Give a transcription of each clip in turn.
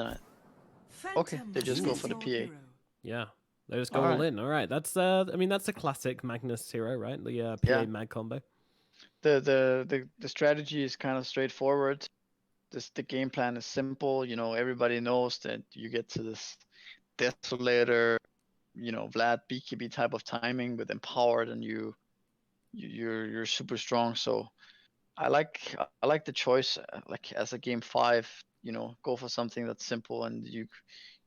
Omni. Okay, they just go for the PA. Yeah, they just go All all right. in. All right, that's I mean that's a classic Magnus hero, right? The PA Yeah. mag combo. The strategy is kind of straightforward. The game plan is simple. You know, everybody knows that you get to this desolator, you know, Vlad BKB type of timing with empowered, and you're super strong. So I like the choice. Like as a game 5, you know, go for something that's simple and you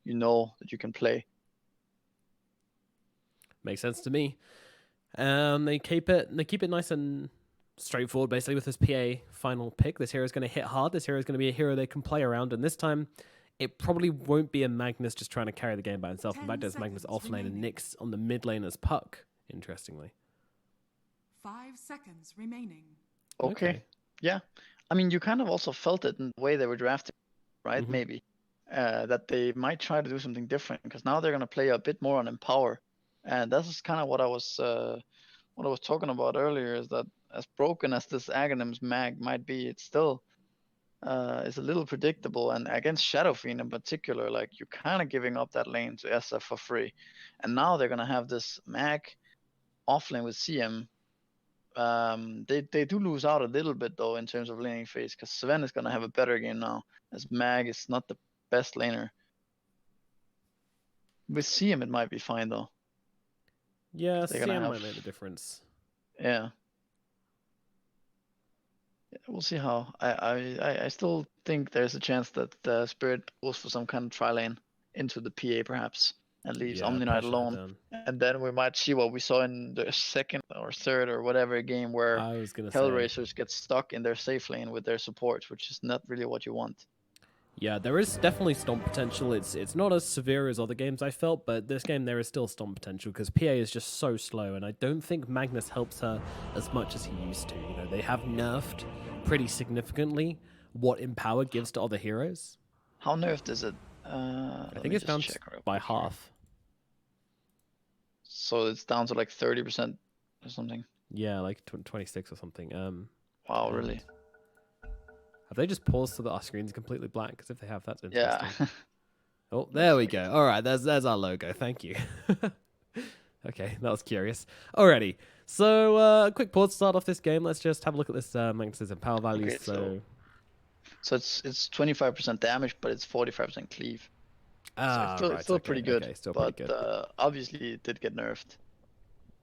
know that you can play. Makes sense to me. They keep it nice and straightforward, basically, with this PA final pick. This hero is going to hit hard. This hero is going to be a hero they can play around, and this time it probably won't be a Magnus just trying to carry the game by himself. In fact, it's Magnus off lane and Nyx on the mid lane as Puck, interestingly. 5 seconds remaining. Okay. Yeah. I mean, you kind of also felt it in the way they were drafted, right? Mm-hmm. Maybe that they might try to do something different because now they're going to play a bit more on empower, and this is kind of what I was talking about earlier. Is that as broken as this Aghanim's mag might be, it's still is a little predictable, and against Shadowfiend in particular, like you're kind of giving up that lane to SF for free, and now they're gonna have this mag off lane with CM. They do lose out a little bit though in terms of laning phase because Sven is gonna have a better game now as Mag is not the best laner. With CM it might be fine though. Yeah, They're CM might make the difference. Yeah. We'll see how. I still think there's a chance that the Spirit goes for some kind of tri lane into the PA perhaps and leaves Omni Knight alone. And then we might see what we saw in the second or third or whatever game where I was gonna HellRaisers get stuck in their safe lane with their supports, which is not really what you want. Yeah, there is definitely stomp potential. It's not as severe as other games I felt, but this game there is still stomp potential because PA is just so slow, and I don't think Magnus helps her as much as he used to. You know, they have nerfed pretty significantly what Empower gives to other heroes. How nerfed is it? I think it's down by half. So it's down to like 30% or something. Yeah, like 26 or something. Wow, really? Have they just paused so that our screen's completely black? Because if they have, that's interesting. Yeah. Oh, there we go. All right, there's our logo. Thank you. Okay, that was curious. Alrighty, so quick pause to start off this game. Let's just have a look at this Magnus's and power values. Okay, so it's 25% damage, but it's 45% cleave. So it's still pretty good. Okay, still but pretty good. Obviously it did get nerfed.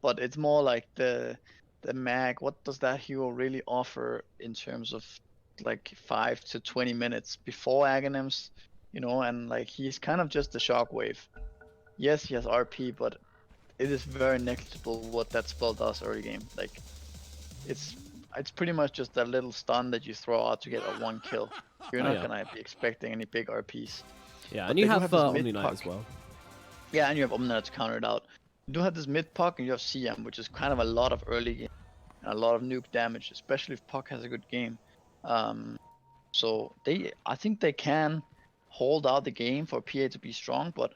But it's more like the mag. What does that hero really offer in terms of like 5 to 20 minutes before Aghanims, you know? And like he's kind of just the shockwave. Yes, he has RP, but it is very negligible what that spell does early game. Like it's pretty much just that little stun that you throw out to get a 1 kill. You're not gonna be expecting any big RPs. Yeah, but and you have Omni Knight as well. Yeah, and you have Omni Knight to counter it out. You do have this mid Puck and you have CM, which is kind of a lot of early game and a lot of nuke damage, especially if Puck has a good game. So I think they can hold out the game for PA to be strong, but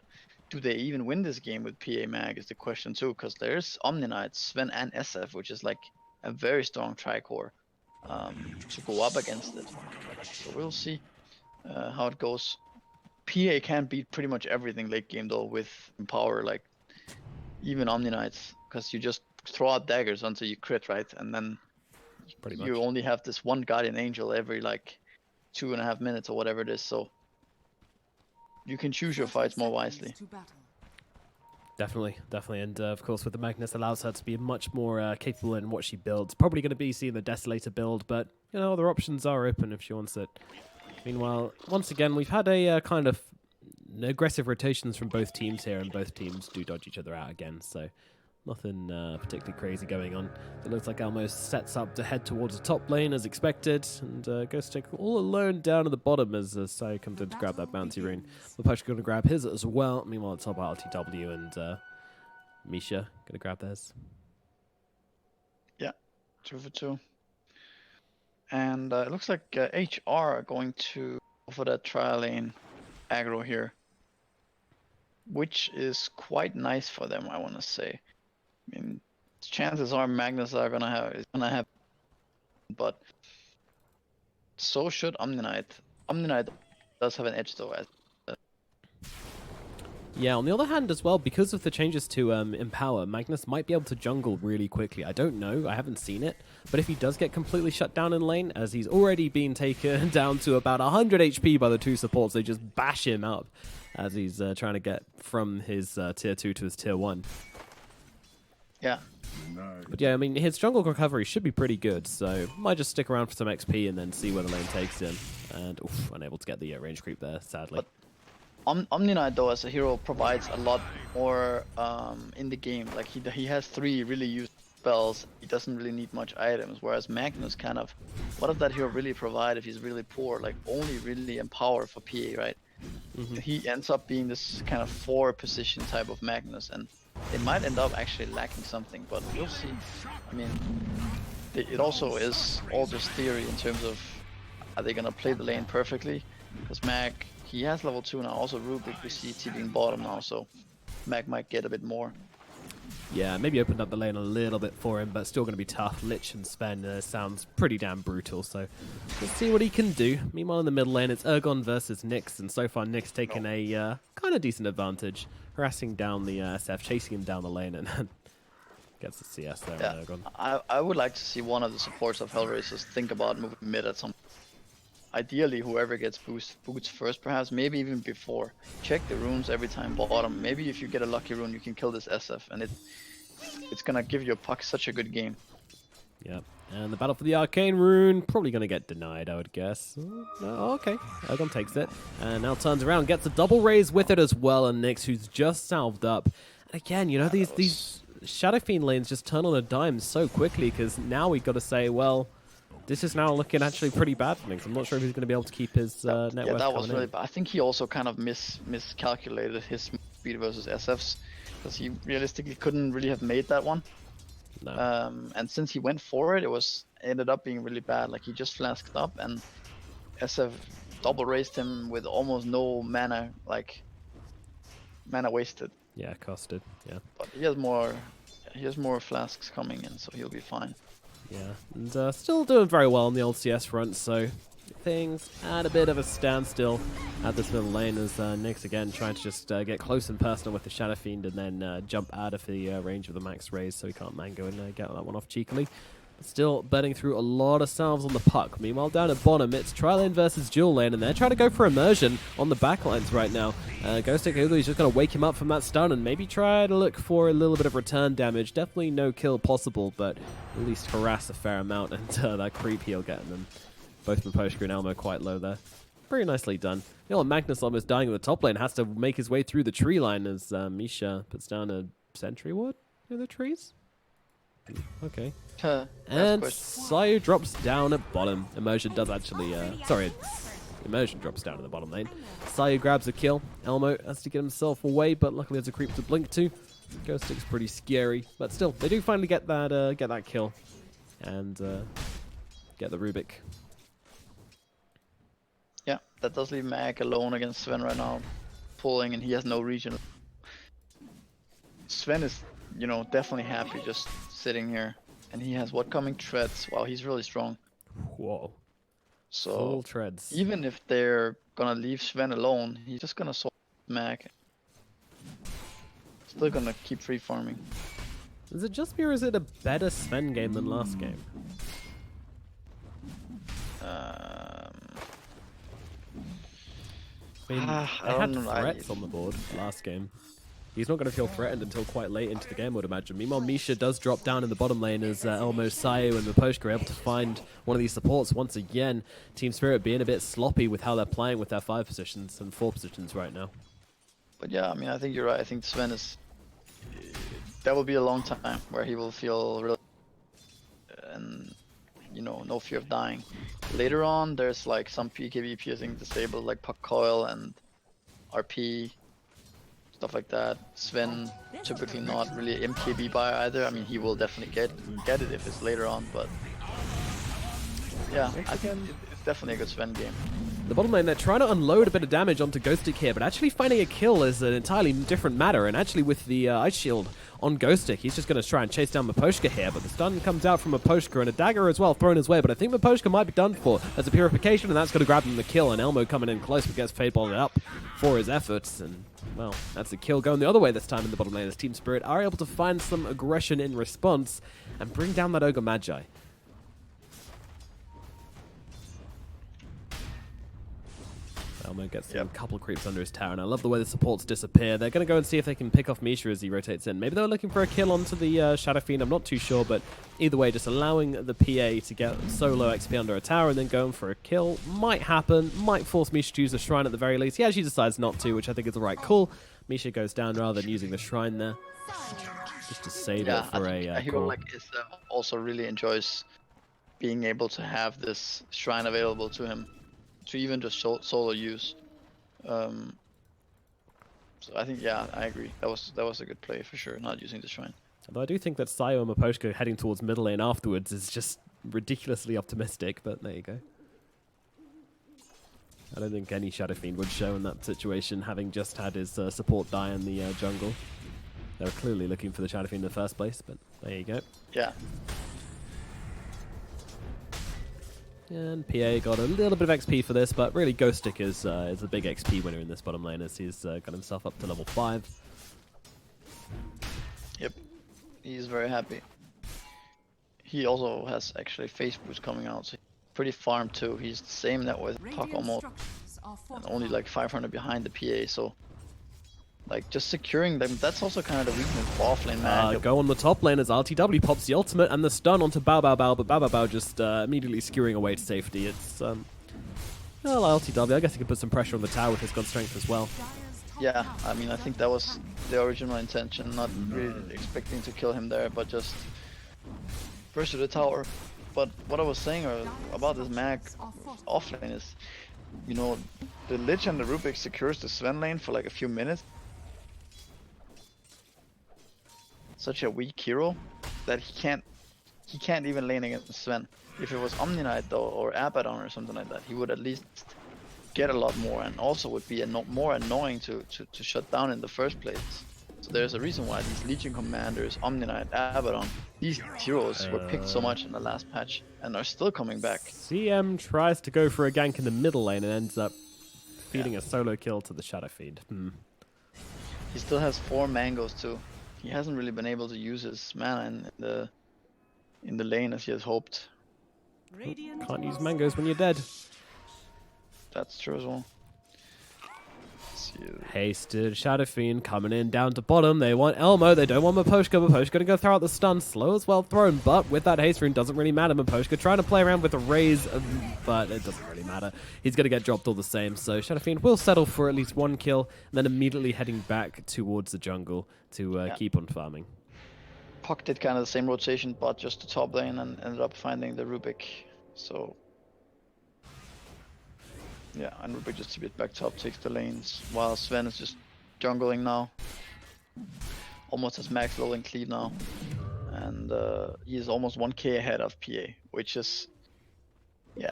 do they even win this game with PA Mag is the question too, because there's Omni Knight, Sven, and SF, which is like a very strong tricore to go up against it. So we'll see how it goes. PA can beat pretty much everything late game though with Empower, like even Omni Knights, because you just throw out daggers until you crit, right? And then you only have this one Guardian Angel every like 2.5 minutes or whatever it is, so you can choose your fights more wisely. Definitely, and of course with the Magnus allows her to be much more capable in what she builds. Probably going to be seeing the Desolator build, but you know, other options are open if she wants it. Meanwhile, once again, we've had a kind of aggressive rotations from both teams here, and both teams do dodge each other out again, so nothing particularly crazy going on. It looks like Almos sets up to head towards the top lane as expected, and goes to take all alone down at the bottom as Sai comes in to grab that bounty rune. Lepush's going to grab his as well. Meanwhile, it's top RTW and Misha going to grab theirs. Yeah, 2 for 2. And it looks like HR are going to go for that trial lane aggro here, which is quite nice for them, I want to say. I mean, chances are Magnus is gonna have, but so should Omni Knight. Omni Knight does have an edge though, as Yeah, on the other hand as well, because of the changes to Empower, Magnus might be able to jungle really quickly. I don't know, I haven't seen it, but if he does get completely shut down in lane, as he's already been taken down to about 100 HP by the two supports, they just bash him up as he's trying to get from his tier 2 to his tier 1. Yeah. But yeah, I mean, his jungle recovery should be pretty good, so might just stick around for some XP and then see where the lane takes him. And, oof, unable to get the range creep there, sadly. But Omni Knight, though, as a hero, provides a lot more in the game. Like, he has 3 really used spells. He doesn't really need much items, whereas Magnus kind of... What does that hero really provide if he's really poor? Like, only really Empower for PA, right? He ends up being this kind of 4-position type of Magnus, and it might end up actually lacking something, but we'll see. I mean, it also is all just theory in terms of, are they gonna play the lane perfectly? Because Mag, he has level 2 now. Also Rubik, we see TPing bottom now, so Mag might get a bit more. Yeah, maybe opened up the lane a little bit for him, but still going to be tough. Lich and Sven sounds pretty damn brutal, so let's see what he can do. Meanwhile, in the middle lane, it's Ergon versus Nyx, and so far Nyx taking a kind of decent advantage, harassing down the SF, chasing him down the lane, and then gets the CS there. Yeah, Ergon. I would like to see one of the supports of HellRaisers think about moving mid at some. Ideally, whoever gets boots first, perhaps, maybe even before. Check the runes every time bottom. Maybe if you get a lucky rune, you can kill this SF, and it's gonna give your puck such a good game. Yep. And the battle for the Arcane Rune, probably going to get denied, I would guess. Oh, okay. Ergon takes it. And now turns around, gets a double raise with it as well. And Nyx, who's just salved up. And again, you know, these Shadow Fiend lanes just turn on a dime so quickly, because now we've got to say, well, this is now looking actually pretty bad for Nyx. I'm not sure if he's going to be able to keep his net worth. Yeah, that was really in. bad. I think he also kind of miscalculated his speed versus SFs, because he realistically couldn't really have made that one. No. And since he went for it, ended up being really bad. Like, he just flasked up, and SF double raised him with almost no mana, like mana wasted. Yeah, costed. Yeah. But he has more flasks coming in, so he'll be fine. Yeah, and still doing very well on the old CS front, so things at a bit of a standstill at this middle lane as Nyx again trying to just get close and personal with the Shadow Fiend and then jump out of the range of the max raise so he can't mango and get that one off cheekily. Still burning through a lot of salves on the puck. Meanwhile, down at bottom, it's tri-lane versus dual lane, and they're trying to go for immersion on the backlines right now. Ghostic Hulu is just going to wake him up from that stun and maybe try to look for a little bit of return damage. Definitely no kill possible, but at least harass a fair amount, and that creep heal getting them. Both Maposhka and Elmo quite low there. Very nicely done. You know, Magnus almost dying in the top lane has to make his way through the tree line as Misha puts down a sentry ward near the trees. Okay. And Sayu drops down at bottom. Immersion does actually, Immersion drops down in the bottom lane. Sayu grabs a kill. Elmo has to get himself away, but luckily there's a creep to blink to. Ghostic's pretty scary, but still, they do finally get that kill and get the Rubik. Yeah, that does leave Mag alone against Sven right now, pulling, and he has no region. Sven is, you know, definitely happy just sitting here, and he has what coming treads. Wow, he's really strong. Whoa. So full treads. Even if they're gonna leave Sven alone, he's just gonna sort Mag. Still gonna keep free farming. Is it just me or is it a better Sven game than last game? I mean, I had threats on the board last game. He's not going to feel threatened until quite late into the game, I would imagine. Meanwhile, Misha does drop down in the bottom lane as Elmo, Sayu, and Maposhka are able to find one of these supports once again. Team Spirit being a bit sloppy with how they're playing with their 5 positions and 4 positions right now. But yeah, I mean, I think you're right. I think Sven is... That will be a long time where he will feel really... and, you know, no fear of dying. Later on, there's like some PKB piercing disabled, like Puck Coil and RP. Stuff like that. Sven typically not really MKB buyer either. I mean, he will definitely get it if it's later on, but yeah, I think it's definitely a good Sven game. The bottom lane, they're trying to unload a bit of damage onto Ghostic here, but actually finding a kill is an entirely different matter. And actually with the Ice Shield on Ghostic, he's just going to try and chase down Miposhka here. But the stun comes out from Miposhka and a dagger as well thrown his way. But I think Miposhka might be done for as a purification, and that's going to grab him the kill. And Elmo coming in close, but gets Fadeballed up for his efforts. And, well, that's a kill going the other way this time in the bottom lane as Team Spirit are able to find some aggression in response and bring down that Ogre Magi. Elmo gets a couple creeps under his tower, and I love the way the supports disappear. They're going to go and see if they can pick off Misha as he rotates in. Maybe they're looking for a kill onto the Shadow Fiend, I'm not too sure, but either way, just allowing the PA to get solo XP under a tower and then going for a kill might happen, might force Misha to use a shrine at the very least. He actually decides not to, which I think is the right call. Misha goes down rather than using the shrine there, just to save it for a hero like Islam also really enjoys being able to have this shrine available to him, to even just solo use. So I think, yeah, I agree. That was a good play for sure, not using the shrine. Although I do think that Sayo and Miposhka heading towards middle lane afterwards is just ridiculously optimistic, but there you go. I don't think any Shadow Fiend would show in that situation, having just had his support die in the jungle. They were clearly looking for the Shadow Fiend in the first place, but there you go. Yeah. And PA got a little bit of XP for this, but really Ghostic is a big XP winner in this bottom lane as he's got himself up to level 5. Yep, he's very happy. He also has actually face boost coming out, so he's pretty farmed too. He's the same net with Puck almost, and only like 500 behind the PA, so like just securing them, that's also kind of the weakness of offlane, man. Go on the top lane as RTW pops the ultimate and the stun onto Bao Bao Bao, but Bao Bao Bao just immediately skewering away to safety. It's, well, RTW, I guess he could put some pressure on the tower with his gun strength as well. Yeah, I mean, I think that was the original intention, not really expecting to kill him there, but just burst to the tower. But what I was saying about this mag offlane is, you know, the Lich and the Rubik secures the Sven lane for like a few minutes. Such a weak hero that he can't even lane against Sven. If it was Omni Knight though, or Abaddon or something like that, he would at least get a lot more, and also would be more annoying to shut down in the first place. So there's a reason why these Legion Commanders, Omni Knight, Abaddon, these heroes were picked so much in the last patch and are still coming back. CM tries to go for a gank in the middle lane and ends up feeding a solo kill to the Shadow Fiend. He still has 4 mangoes too. He hasn't really been able to use his mana in the lane as he has hoped. Can't use mangoes when you're dead. That's true as well. Hasted Shadow Fiend coming in down to bottom. They want Elmo. They don't want Miposhka. Miposhka going to go throw out the stun. Slow as well thrown, but with that haste rune doesn't really matter. Miposhka trying to play around with a raise, but it doesn't really matter. He's going to get dropped all the same. So Shadow Fiend will settle for at least 1 kill, and then immediately heading back towards the jungle to keep on farming. Puck did kind of the same rotation, but just the top lane, and ended up finding the Rubik. So yeah, and Rubik just a bit back top, takes the lanes, while Sven is just jungling now. Almost has max level and cleave now. And he is almost 1k ahead of PA, which is, yeah.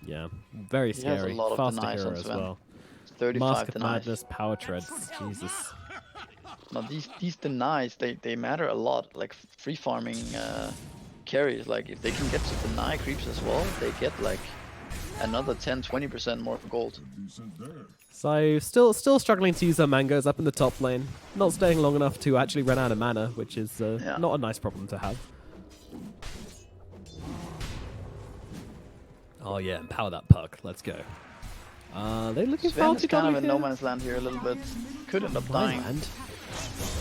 Yeah, very scary. He has a lot of Faster denies hero on as Sven. well. 35 Mask of denies. Madness, Power Treads, Jesus. Now these denies, they matter a lot, like free farming carries. Like if they can get to deny creeps as well, they get like another 10-20% more gold. So still struggling to use their mangoes up in the top lane. Not staying long enough to actually run out of mana, which is not a nice problem to have. Oh yeah, empower that puck. Let's go. They looking for Sven is kind of in no man's land here a little bit. Could end up dying.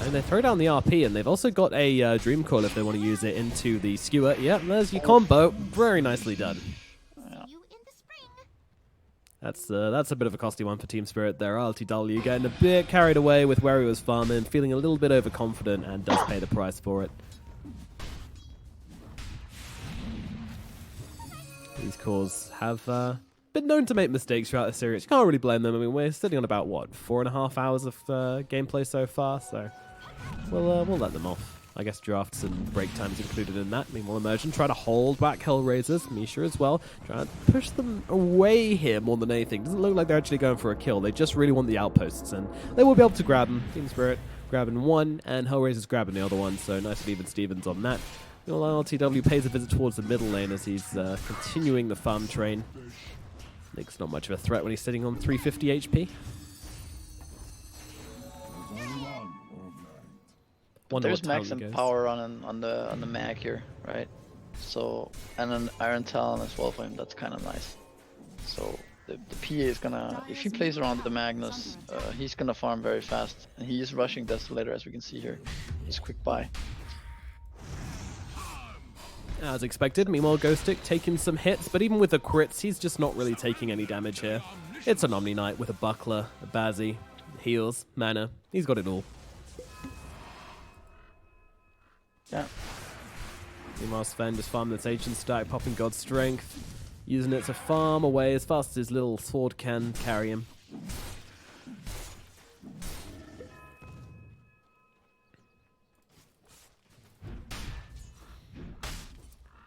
And they throw down the RP, and they've also got a Dream Coil if they want to use it into the skewer. Yep, there's your combo. Very nicely done. That's a bit of a costly one for Team Spirit there. RTW getting a bit carried away with where he was farming, feeling a little bit overconfident, and does pay the price for it. These cores have been known to make mistakes throughout the series. You can't really blame them. I mean, we're sitting on about, what, 4.5 hours of gameplay so far, so we'll let them off. I guess drafts and break times included in that. Meanwhile, Immersion try to hold back HellRaisers. Misha as well, trying to push them away here more than anything. Doesn't look like they're actually going for a kill. They just really want the outposts, and they will be able to grab them. Team Spirit grabbing one, and HellRaisers grabbing the other one, so nice and even Stevens on that. Meanwhile, LTW pays a visit towards the middle lane as he's continuing the farm train. Nick's not much of a threat when he's sitting on 350 HP. There's max and power on the mag here, right? So, and an Iron Talon as well for him. That's kind of nice. So the PA is gonna, if he plays around the Magnus, he's gonna farm very fast, and he is rushing Desolator as we can see here. Just quick buy. As expected, meanwhile Ghostic taking some hits, but even with the crits, he's just not really taking any damage here. It's an Omni Knight with a Buckler, a Bazzi, heals, mana. He's got it all. Yeah. Meanwhile, Sven just farming this Ancient stack, popping God's Strength, using it to farm away as fast as his little sword can carry him.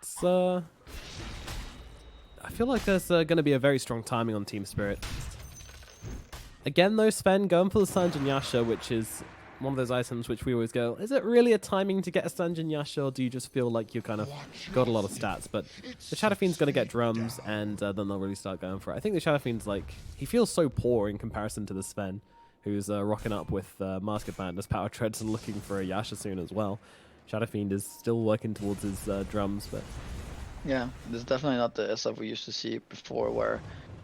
It's, I feel like there's going to be a very strong timing on Team Spirit. Again, though, Sven going for the Sanjin Yasha, which is one of those items which we always go, is it really a timing to get a Sanjin Yasha, or do you just feel like you kind of got a lot of stats? But the Shadow Fiend's going to get drums, and then they'll really start going for it. I think the Shadow Fiend's like, he feels so poor in comparison to the Sven, who's rocking up with Mask of Madness, Power Treads, and looking for a Yasha soon as well. Shadow Fiend is still working towards his drums, but... Yeah, this is definitely not the SF we used to see before, where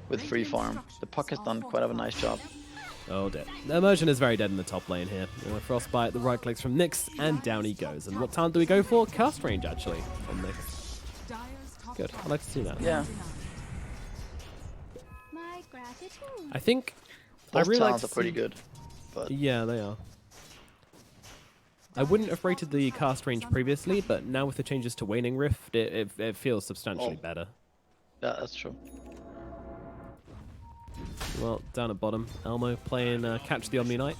with free farm, the puck has done quite of a nice job. Oh dear. The Immersion is very dead in the top lane here. Frostbite, the right clicks from Nyx, and down he goes. And what talent do we go for? Cast range, actually, on Nyx. Good, I like to see that. Yeah. I think... Those really talents like are pretty good. But yeah, they are. I wouldn't have rated the cast range previously, but now with the changes to Waning Rift, it feels substantially better. Yeah, that's true. Well, down at bottom, Elmo playing Catch the Omni Knight.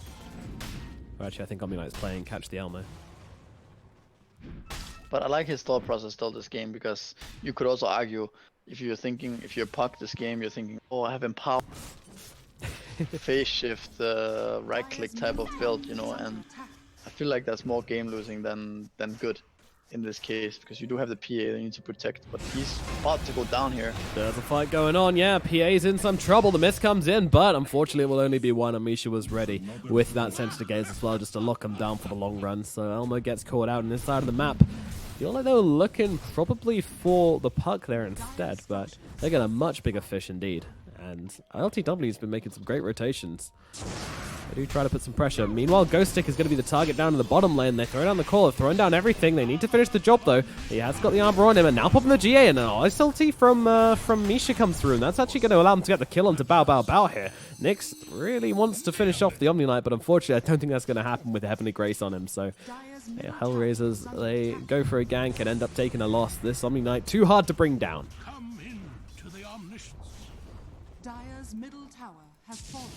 Or actually, I think Omni Knight's playing Catch the Elmo. But I like his thought process still this game, because you could also argue, if you're puck this game, you're thinking, oh, I have empower, phase shift, right click type of build, you know, and I feel like that's more game losing than good in this case, because you do have the PA that you need to protect, but he's about to go down here. There's a fight going on, yeah, PA's in some trouble, the miss comes in, but unfortunately it will only be one, and Misha was ready with that sensitive gaze as well, just to lock him down for the long run, so Elmo gets caught out on this side of the map. Feel like they were looking probably for the puck there instead, but they get a much bigger fish indeed, and LTW's been making some great rotations. They do try to put some pressure. Meanwhile, Ghost Stick is going to be the target down in the bottom lane. They're throwing down the core, throwing down everything. They need to finish the job, though. He has got the armor on him, and now popping the GA, and an SLT from Misha comes through, and that's actually going to allow him to get the kill onto Bow here. Nyx really wants to finish off the Omni Knight, but unfortunately, I don't think that's going to happen with Heavenly Grace on him, so... Yeah, HellRaisers, they go for a gank and end up taking a loss. This Omni Knight, too hard to bring down. Come into the omniscience. Dire's middle tower has fallen.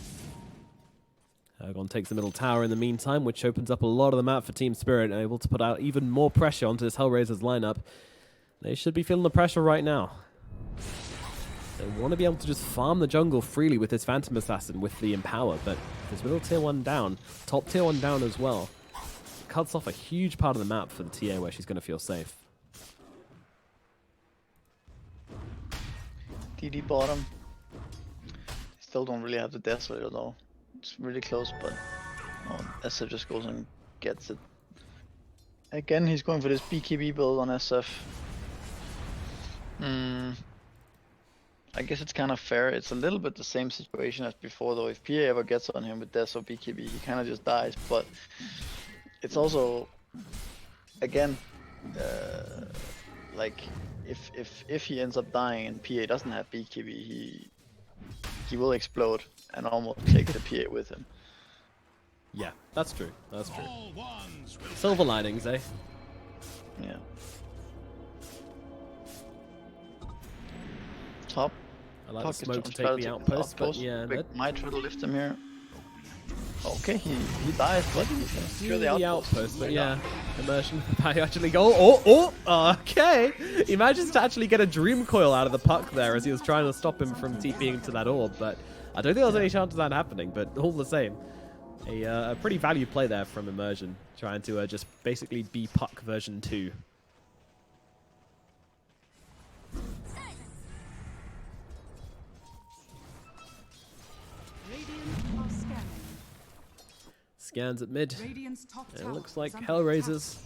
Ergon takes the middle tower in the meantime, which opens up a lot of the map for Team Spirit, and able to put out even more pressure onto this HellRaisers lineup. They should be feeling the pressure right now. They want to be able to just farm the jungle freely with this Phantom Assassin with the Empower, but there's middle tier 1 down, top tier 1 down as well. Cuts off a huge part of the map for the TA where she's going to feel safe. DD bottom. Still don't really have the Desolator though. It's really close, but SF just goes and gets it. Again, he's going for this BKB build on SF. I guess it's kind of fair. It's a little bit the same situation as before though. If PA ever gets on him with Des or BKB, he kind of just dies, but it's also, again, like if he ends up dying and PA doesn't have BKB, he will explode and almost take the PA with him. Yeah, that's true. That's true. Silver linings, eh? Yeah. Top. I like the smoke to take the outpost, but yeah, might try to lift him here. Okay, he dies, but he's gonna secure the outpost. But yeah, immersion by actually go. Okay. He manages to actually get a dream coil out of the puck there as he was trying to stop him from TPing into that orb, but I don't think there was any chance of that happening, but all the same. A pretty value play there from Immersion, trying to just basically be puck version 2. Scans at mid. And it looks like HellRaisers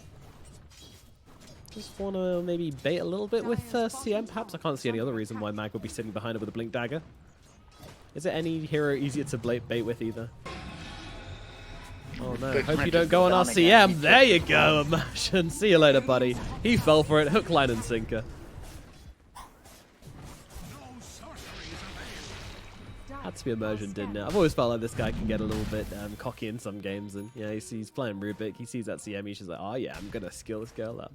just want to maybe bait a little bit with CM, perhaps. I can't see any other reason why Mag would be sitting behind it with a Blink Dagger. Is there any hero easier to bait with either? Oh no, hope you don't go on our CM. There you go, Immersion. See you later, buddy. He fell for it. Hook, line, and sinker. Had to be Immersion, didn't it? I've always felt like this guy can get a little bit cocky in some games, and yeah, he's playing Rubik. He sees that CM, he's just like, oh yeah, I'm gonna skill this girl up.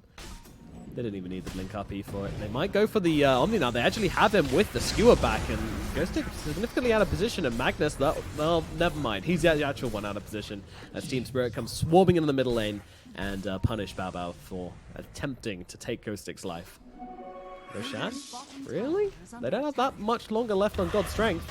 They didn't even need the Blink RP for it. They might go for the Omni now. They actually have him with the skewer back, and Ghostic significantly out of position. And Magnus, well, never mind. He's the actual one out of position as Team Spirit comes swarming in the middle lane and punish Bao Bao for attempting to take Ghostic's life. Roshan? Really? They don't have that much longer left on God's Strength.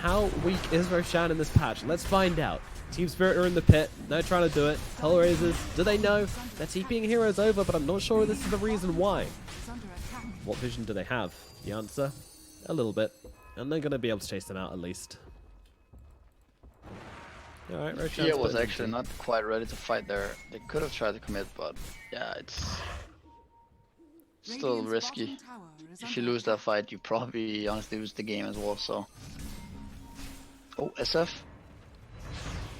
How weak is Roshan in this patch? Let's find out. Team Spirit are in the pit. They're trying to do it. HellRaisers, do they know? They're TPing heroes over, but I'm not sure this is the reason why. What vision do they have? The answer? A little bit. And they're going to be able to chase them out at least. Alright, Roshan. Fear was actually not quite ready to fight there. They could have tried to commit, but yeah, it's still risky. If you lose that fight, you probably honestly lose the game as well, so. Oh, SF.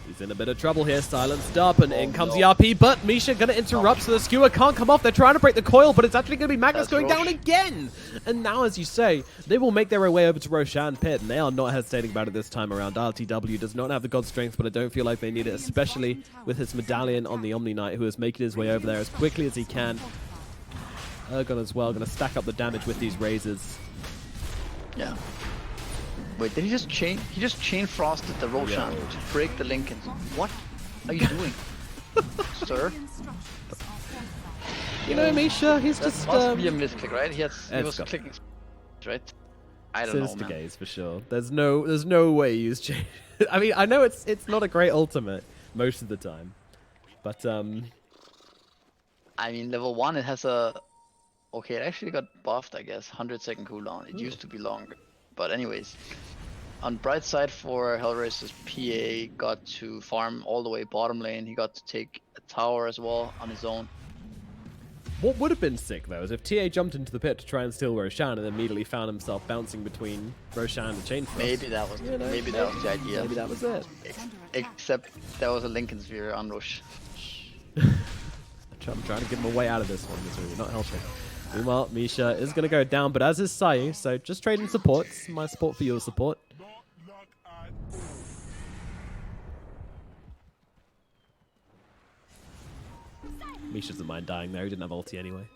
He's in a bit of trouble here, silenced up, and in comes the RP, but Misha gonna interrupt, so the skewer can't come off. They're trying to break the coil, but it's actually gonna be Magnus going down again! And now, as you say, they will make their way over to Roshan Pit, and they are not hesitating about it this time around. RTW does not have the God Strength, but I don't feel like they need it, especially with his medallion on the Omni Knight, who is making his way over there as quickly as he can. Ergon as well, gonna stack up the damage with these razors. Yeah. Wait, did he just chain? He just chain frosted the Roshan to break the Lincolns. What are you doing, sir? You know, Misha, he's just. Must be a misclick, right? He was clicking, right? I don't know, man. Gaze for sure. There's no way you use chain. I mean, I know it's not a great ultimate most of the time, but I mean, level 1 it has a. Okay, it actually got buffed, I guess. 100-second cooldown. It used to be longer. But anyways, on bright side for HellRaisers, PA got to farm all the way bottom lane. He got to take a tower as well on his own. What would have been sick though is if TA jumped into the pit to try and steal Roshan and immediately found himself bouncing between Roshan and Chain Frost. Maybe that was maybe that was the idea. Maybe that was it. Except there was a Lincoln Sphere on Rosh. I'm trying to give him a way out of this one. This really not helping. Meanwhile, Misha is going to go down, but as is Sayu, so just trading supports. My support for your support. Misha doesn't mind dying there, he didn't have ulti anyway.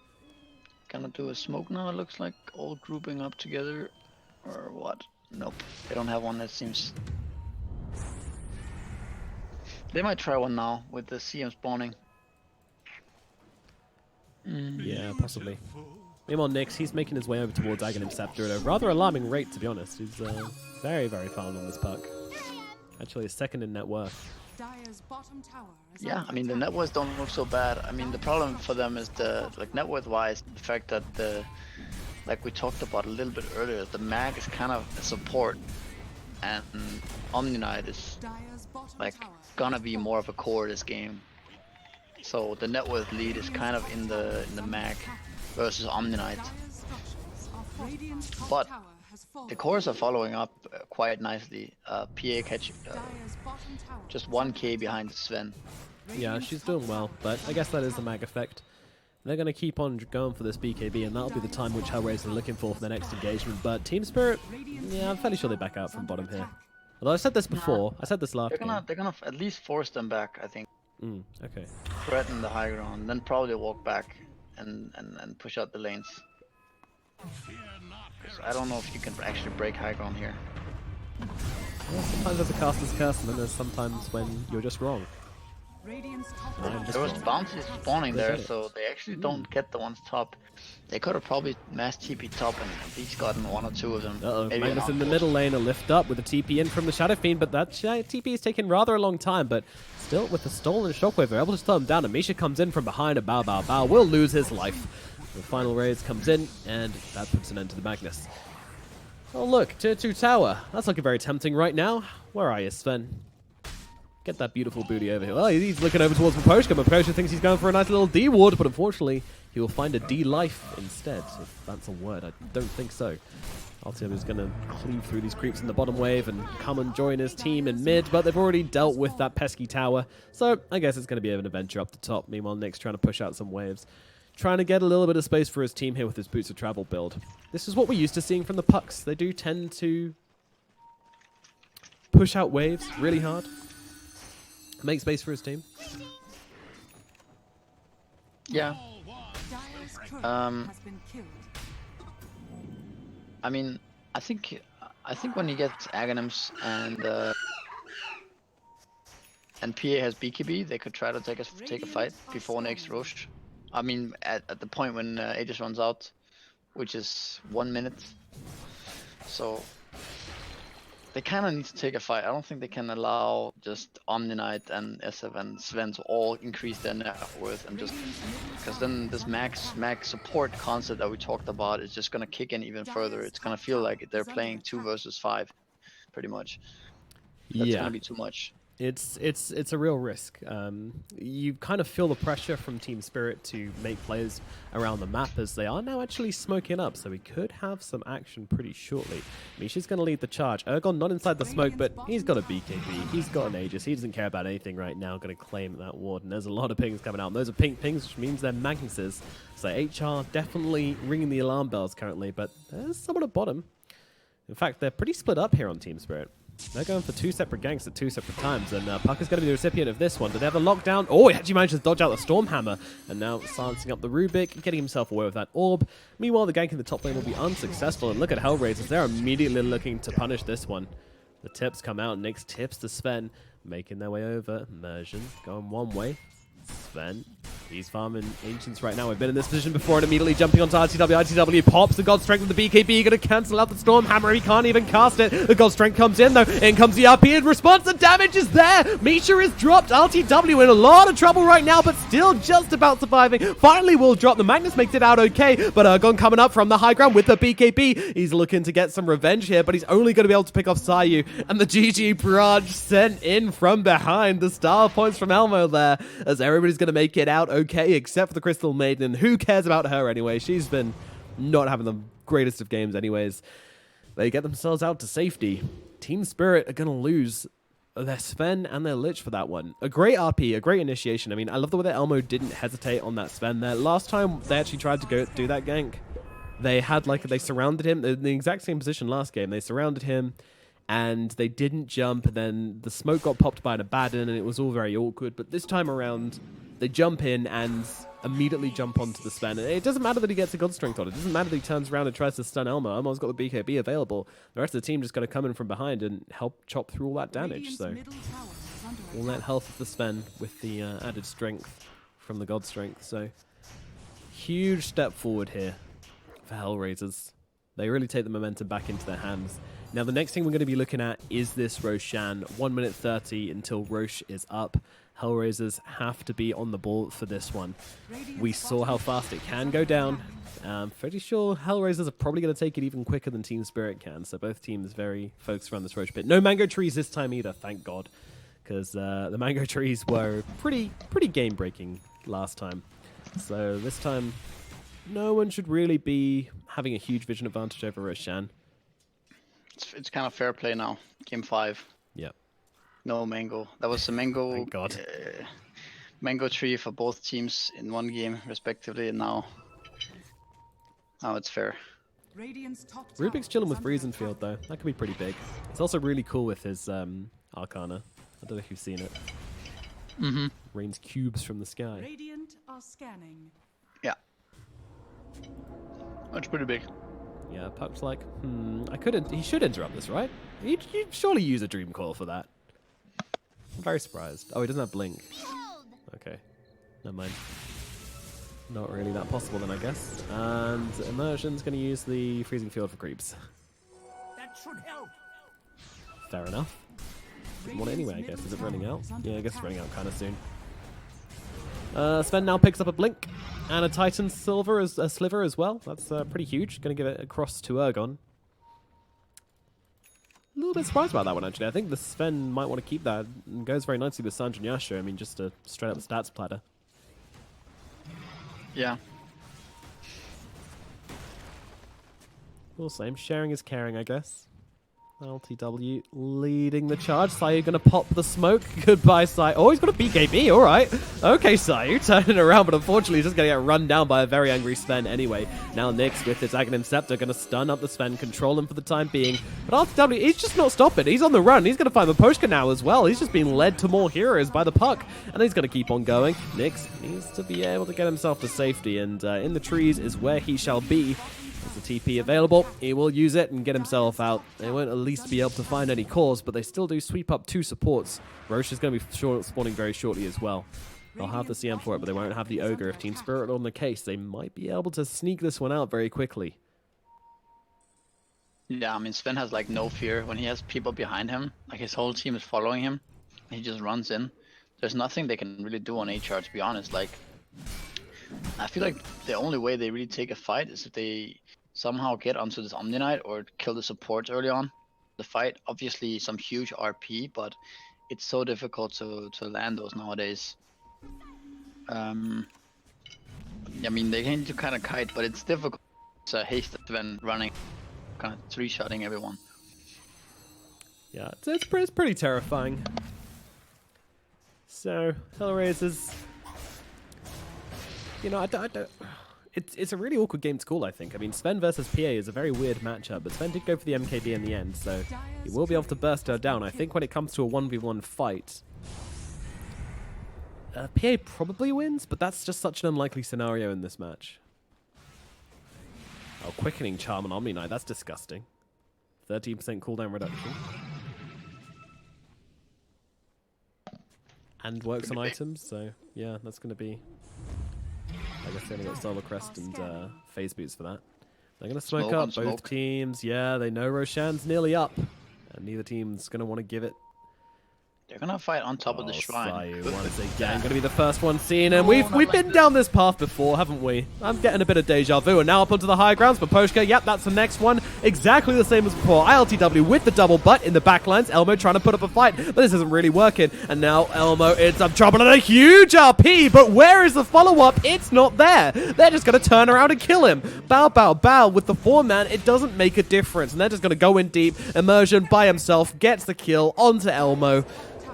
Gonna do a smoke now, it looks like, all grouping up together, or what? Nope, they don't have one, that seems. They might try one now, with the CM spawning. Yeah, possibly. Meanwhile, Nyx, he's making his way over towards Aghanim Scepter at a rather alarming rate, to be honest. He's very, very far on this puck. Actually, he's second in net worth. Yeah, I mean, the net worth don't look so bad. I mean, the problem for them is net worth wise, the fact that like we talked about a little bit earlier, the mag is kind of a support, and Omni Knight is like gonna be more of a core this game. So the net worth lead is kind of in the mag versus Omni Knight. But the cores are following up quite nicely. PA catch just 1k behind Sven. Yeah, she's doing well, but I guess that is the mag effect. They're going to keep on going for this BKB, and that'll be the time which HellRaisers are looking for their next engagement. But Team Spirit, yeah, I'm fairly sure they back out from bottom here. Although I said this before, I said this last game. They're gonna at least force them back, I think. Okay. Threaten the high ground, then probably walk back and push out the lanes. I don't know if you can actually break high ground here. Well, sometimes there's a caster's curse, and then there's sometimes when you're just wrong. Radiant's top I'm tower just There was wrong. bounties spawning They there, get it. so they actually don't get the ones top. They could have probably mass TP top and at least gotten 1 or 2 of them. Uh-oh, Maybe Magnus an in the outpost. middle lane, a lift up with a TP in from the Shadow Fiend, but that TP is taking rather a long time, but still with the stolen Shockwave, they're able to slow him down, and Misha comes in from behind, a bow, will lose his life. The final raids comes in, and that puts an end to the Magnus. Oh look, tier 2 tower. That's looking very tempting right now. Where are you, Sven? Get that beautiful booty over here. Well, he's looking over towards Maposhka. Maposhka thinks he's going for a nice little D ward, but unfortunately, he will find a D life instead. If that's a word, I don't think so. Altium is going to cleave through these creeps in the bottom wave and come and join his team in mid, but they've already dealt with that pesky tower. So I guess it's going to be an adventure up the top. Meanwhile, Nick's trying to push out some waves. Trying to get a little bit of space for his team here with his Boots of Travel build. This is what we're used to seeing from the Pucks. They do tend to push out waves really hard. Make space for his team. Yeah. Dire's turret has been killed. I mean, I think when you get Aghanims and PA has BKB, they could try to take a fight before next Roche. I mean, at the point when Aegis runs out, which is 1 minute. So they kind of need to take a fight. I don't think they can allow just Omni Knight and SF and Sven to all increase their net worth and just, because then this max support concept that we talked about is just gonna kick in even further. It's gonna feel like they're playing 2 versus 5, pretty much. That's gonna be too much. It's a real risk. You kind of feel the pressure from Team Spirit to make plays around the map as they are now actually smoking up, so we could have some action pretty shortly. Misha's going to lead the charge. Ergon not inside the smoke, but he's got a BKB. He's got an Aegis. He doesn't care about anything right now. Going to claim that ward, and there's a lot of pings coming out. And those are pink pings, which means they're Magnuses. So HR definitely ringing the alarm bells currently, but there's someone at bottom. In fact, they're pretty split up here on Team Spirit. They're going for 2 separate ganks at 2 separate times, and Puck is going to be the recipient of this one. Do they have a lockdown? Oh, he actually managed to dodge out the Stormhammer, and now silencing up the Rubik, getting himself away with that orb. Meanwhile, the gank in the top lane will be unsuccessful, and look at HellRaisers. They're immediately looking to punish this one. The tips come out, Nick's tips to Sven, making their way over. Immersion going one way. Sven, he's farming Ancients right now. We've been in this position before and immediately jumping onto RTW. RTW pops the God Strength with the BKB. Going to cancel out the Storm Hammer. He can't even cast it. The God Strength comes in though. In comes the RP in response. The damage is there. Misha is dropped. RTW in a lot of trouble right now, but still just about surviving. Finally will drop. The Magnus makes it out okay, but Ergon coming up from the high ground with the BKB. He's looking to get some revenge here, but he's only going to be able to pick off Sayu. And the GG barrage sent in from behind. The star points from Elmo there, as everybody's going to make it out okay, except for the Crystal Maiden. Who cares about her anyway? She's been not having the greatest of games anyways. They get themselves out to safety. Team Spirit are going to lose their Sven and their Lich for that one. A great RP, a great initiation. I mean, I love the way that Elmo didn't hesitate on that Sven there. Last time they actually tried to go do that gank, they surrounded him in the exact same position last game. They surrounded him, and they didn't jump, and then the smoke got popped by an Abaddon, and it was all very awkward. But this time around, they jump in and immediately jump onto the Sven. And it doesn't matter that he gets a God Strength on it. It doesn't matter that he turns around and tries to stun Elmo. Elmo's got the BKB available. The rest of the team just going to come in from behind and help chop through all that damage. So all that health of the Sven with the added strength from the God Strength. So huge step forward here for HellRaisers. They really take the momentum back into their hands. Now, the next thing we're going to be looking at is this Roshan. 1 minute 30 until Roche is up. HellRaisers have to be on the ball for this one. We saw how fast it can go down. Pretty sure HellRaisers are probably going to take it even quicker than Team Spirit can. So both teams very focused around this Roche pit. No mango trees this time either, thank God. Because the mango trees were pretty game-breaking last time. So this time, no one should really be having a huge vision advantage over Roshan. It's kind of fair play now. Game 5. Yep. No mango. That was a mango. Thank God. Mango tree for both teams in one game, respectively, and now it's fair. Rubik's chilling with Friesenfield though. That could be pretty big. It's also really cool with his Arcana. I don't know if you've seen it. Mm-hmm. Rains cubes from the sky. Radiant are scanning. Yeah. That's pretty big. Yeah, Puck's like, I couldn't. He should interrupt this, right? You'd surely use a Dream Coil for that. I'm very surprised. Oh, he doesn't have Blink. Okay, never mind. Not really that possible then, I guess. And Immersion's going to use the Freezing Field for creeps. That should help. Fair enough. Didn't want it anyway, I guess. Is it running out? Yeah, I guess it's running out kind of soon. Sven now picks up a Blink and a Titan Sliver as well. That's pretty huge. Going to give it across to Ergon. A little bit surprised about that one, actually. I think the Sven might want to keep that. And goes very nicely with Sanj and Yasha. I mean, just a straight up stats platter. Yeah. Well, same. Sharing is caring, I guess. LTW leading the charge. Sayu going to pop the smoke. Goodbye, Sayu. Oh, he's got a BKB. All right. Okay, Sayu turning around, but unfortunately he's just going to get run down by a very angry Sven anyway. Now Nyx with his Aghanim Scepter going to stun up the Sven, control him for the time being. But LTW, he's just not stopping. He's on the run. He's going to find the Poshka now as well. He's just being led to more heroes by the Puck, and he's going to keep on going. Nyx needs to be able to get himself to safety, and in the trees is where he shall be. There's a TP available. He will use it and get himself out. They won't at least be able to find any cores, but they still do sweep up 2 supports. Roche is going to be spawning very shortly as well. They'll have the CM for it, but they won't have the Ogre. If Team Spirit are on the case, they might be able to sneak this one out very quickly. Yeah, I mean, Sven has like no fear when he has people behind him. Like his whole team is following him. He just runs in. There's nothing they can really do on HR, to be honest. Like, I feel like the only way they really take a fight is if they somehow get onto this Omni Knight or kill the supports early on the fight. Obviously some huge RP, but it's so difficult to land those nowadays. I mean, they can do kind of kite, but it's difficult to haste when running, kind of 3-shotting everyone. Yeah, it's pretty terrifying. So, HellRaisers, you know, I don't it's a really awkward game to call, I think. I mean, Sven versus PA is a very weird matchup, but Sven did go for the MKB in the end, so he will be able to burst her down. I think when it comes to a 1v1 fight, PA probably wins, but that's just such an unlikely scenario in this match. Oh, Quickening Charm on Omni Knight, that's disgusting. 13% cooldown reduction. And works on items, so yeah, that's going to be... I guess they only got Solar Crest and Phase Boots for that. They're going to smoke up both teams. Yeah, they know Roshan's nearly up. And neither team's going to want to give it. They're going to fight on top of the shrine. Sayu once again going to be the first one seen. And we've been down this path before, haven't we? I'm getting a bit of deja vu. And now up onto the high grounds for Poshka. Yep, that's the next one. Exactly the same as before. ILTW with the double butt in the backlines. Elmo trying to put up a fight, but this isn't really working. And now Elmo in some trouble and a huge RP. But where is the follow-up? It's not there. They're just going to turn around and kill him. Bow, bow, bow. With the 4-man, it doesn't make a difference. And they're just going to go in deep. Immersion by himself gets the kill onto Elmo.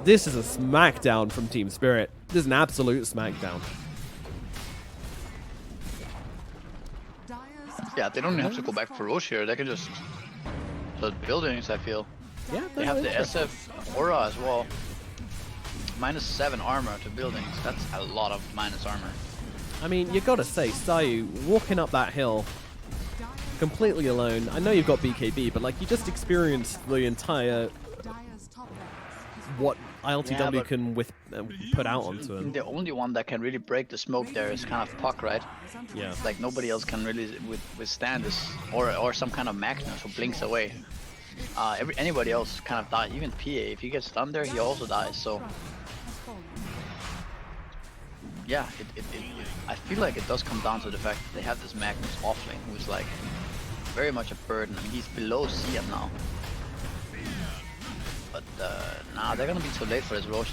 This is a smackdown from Team Spirit. This is an absolute smackdown. Yeah, they don't even have to go back for Roche here. They can just build buildings, I feel. Yeah, they have the SF Aura as well. -7 armor to buildings. That's a lot of minus armor. I mean, you gotta say, Sayu walking up that hill completely alone. I know you've got BKB, but like you just experienced the entire what ILTW can put out onto him. The only one that can really break the smoke there is kind of Puck, right? Yeah. Like nobody else can really withstand this, or some kind of Magnus who blinks away. Anybody else kind of die. Even PA, if he gets stunned there, he also dies. So yeah, I feel like it does come down to the fact that they have this Magnus offlane who's like very much a burden. I mean, he's below CM now. But nah, they're gonna be too late for this Roche.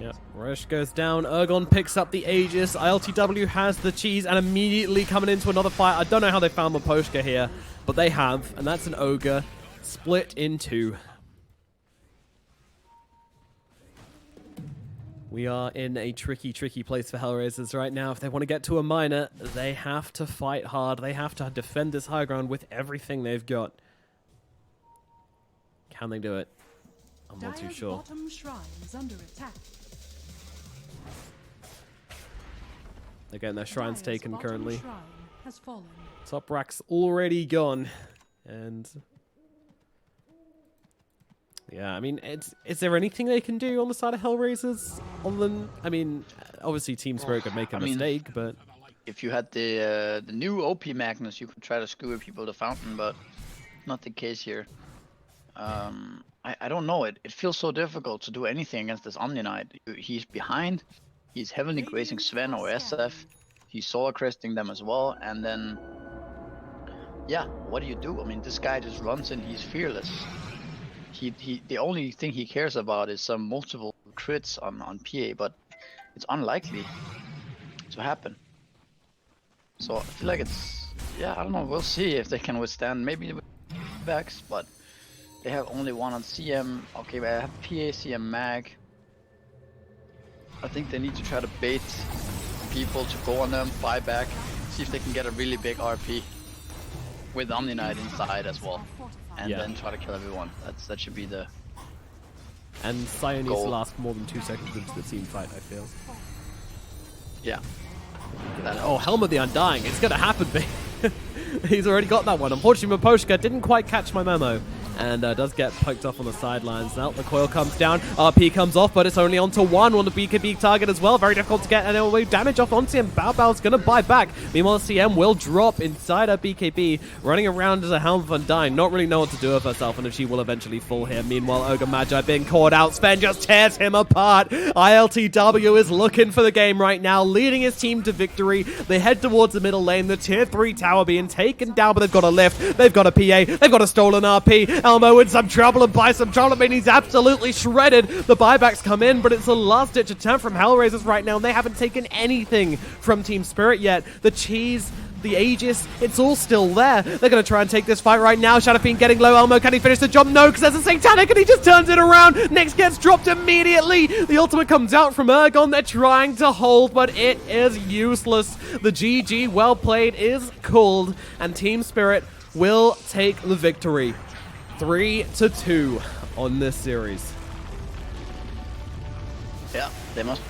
Yep, Roche goes down. Ergon picks up the Aegis. ILTW has the cheese and immediately coming into another fight. I don't know how they found Maposhka here, but they have, and that's an Ogre split in 2. We are in a tricky place for HellRaisers right now. If they want to get to a minor, they have to fight hard. They have to defend this high ground with everything they've got. Can they do it? I'm not too sure. Bottom shrine is under attack. They're getting their shrines Dire's taken bottom currently. shrine has fallen. Top rack's already gone. And yeah, I mean, is there anything they can do on the side of HellRaisers? I mean, obviously Team Spirit could make a mistake, but if you had the new OP Magnus, you could try to skewer people to Fountain, but not the case here. I don't know. It feels so difficult to do anything against this Omni Knight. He's behind. He's heavily grazing Sven or SF. He's solar cresting them as well, and then yeah, what do? I mean, this guy just runs in. He's fearless. The only thing he cares about is some multiple crits on PA, but it's unlikely to happen. So I feel like I don't know, we'll see if they can withstand maybe the backs, but they have only one on CM. Okay, but I have PA, CM, Mag. I think they need to try to bait people to go on them, buy back, see if they can get a really big RP with Omni Knight inside as well. And then try to kill everyone. That should be the and Sion needs goal. to last more than 2 seconds into the team fight, I feel. Yeah. Oh, Helmet the Undying. It's going to happen, babe. He's already got that one. Unfortunately, Maposhka didn't quite catch my memo. And does get poked off on the sidelines. Now the coil comes down, RP comes off, but it's only onto one the BKB target as well. Very difficult to get, and it will damage off onto him. Bao's going to buy back. Meanwhile, CM will drop inside her BKB, running around as a Helm of Undying. Not really know what to do with herself, and if she will eventually fall here. Meanwhile, Ogre Magi being caught out. Sven just tears him apart. ILTW is looking for the game right now, leading his team to victory. They head towards the middle lane. The tier 3 tower being taken down, but they've got a lift. They've got a PA. They've got a stolen RP. Elmo in some trouble and buys some trouble. I mean, he's absolutely shredded. The buybacks come in, but it's a last-ditch attempt from HellRaisers right now, and they haven't taken anything from Team Spirit yet. The cheese, the Aegis, it's all still there. They're going to try and take this fight right now. Shadowfiend getting low. Elmo, can he finish the job? No, because there's a Satanic, and he just turns it around. Next gets dropped immediately. The ultimate comes out from Ergon. They're trying to hold, but it is useless. The GG, well played, is called, and Team Spirit will take the victory. 3-2 on this series. Yeah, they must be